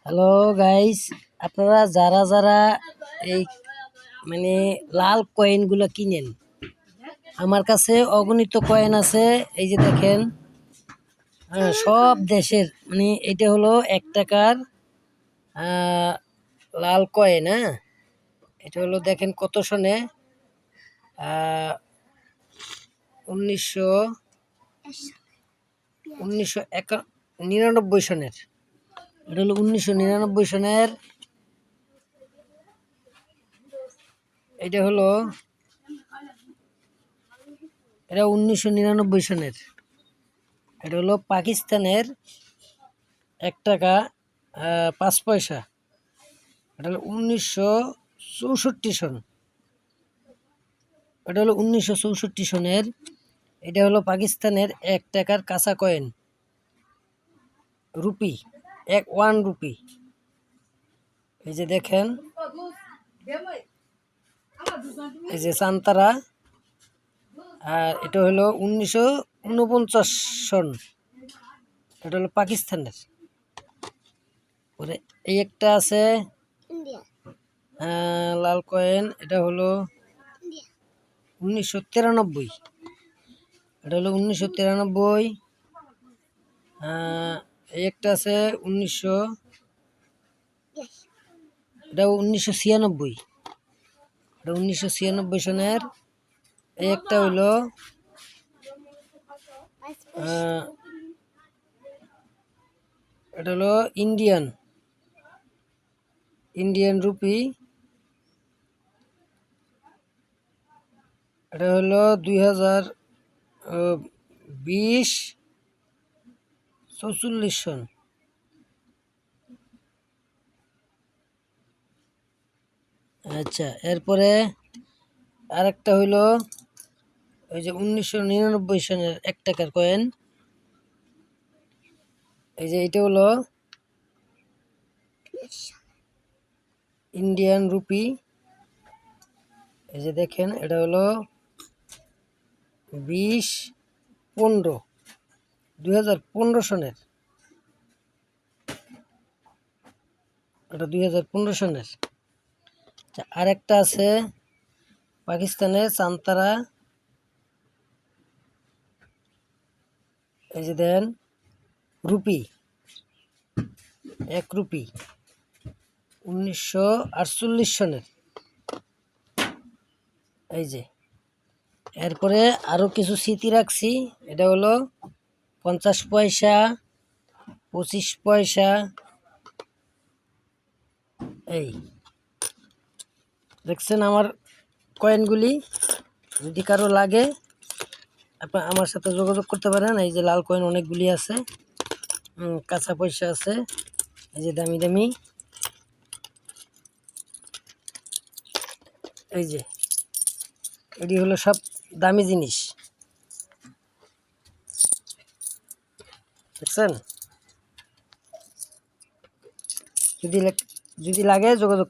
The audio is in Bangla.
হ্যালো গাইস, আপনারা যারা যারা এই মানে লাল কয়েনগুলো কিনেন, আমার কাছে অগণিত কয়েন আছে। এই যে দেখেন, সব দেশের এটা হলো 1 টাকার লাল কয়েন। হ্যাঁ, এটা হলো দেখেন কত সনে, 1900 1999 সনের। এটা হলো 1999 সনের। এটা 1999 সনের। এটা হলো পাকিস্তানের 1 টাকা 5 পয়সা। এটা হলো 1964 সন। এটা হলো 1964 সনের। এটা হলো পাকিস্তানের 1 টাকার কাঁচা কয়েন, রুপি, 1 রুপি। এই যে দেখেন, এই যে সান্তারা। আর এটা হলো 1949 সন। এটা হলো পাকিস্তানের। পরে এই একটা আছে লাল কয়েন, এটা হলো 1993। এটা হলো 1993। এই একটা আছে 1996। এটা 1996 সনের। এই একটা হইলো এটা হলো ইন্ডিয়ান রুপি। এটা হলো 2020 44 সন। আচ্ছা, এরপরে আরেকটা হইলো ওই যে 1999 সনের 1 টাকার কয়েন। এই যে এটা হলো ইন্ডিয়ান রুপি। এই যে দেখেন, এটা হলো 2015 সনের। এটা 2015 সনের। আচ্ছা, আরেকটা আছে পাকিস্তানের সান্তারা। এই যে দেন, রুপি, 1 রুপি, 1948 সনের। এই যে এরপরে আরো কিছু স্মৃতি রাখছি। এটা হলো 50 পয়সা, 25 পয়সা। এই দেখছেন আমার কয়েনগুলি। যদি কারো লাগে, আপনার আমার সাথে যোগাযোগ করতে পারেন। এই যে লাল কয়েন অনেকগুলি আছে, কাঁচা পয়সা আছে, এই যে দামি দামি। এই যে এটি হলো সব দামি জিনিস, দেখছেন। যদি লাগে যোগাযোগ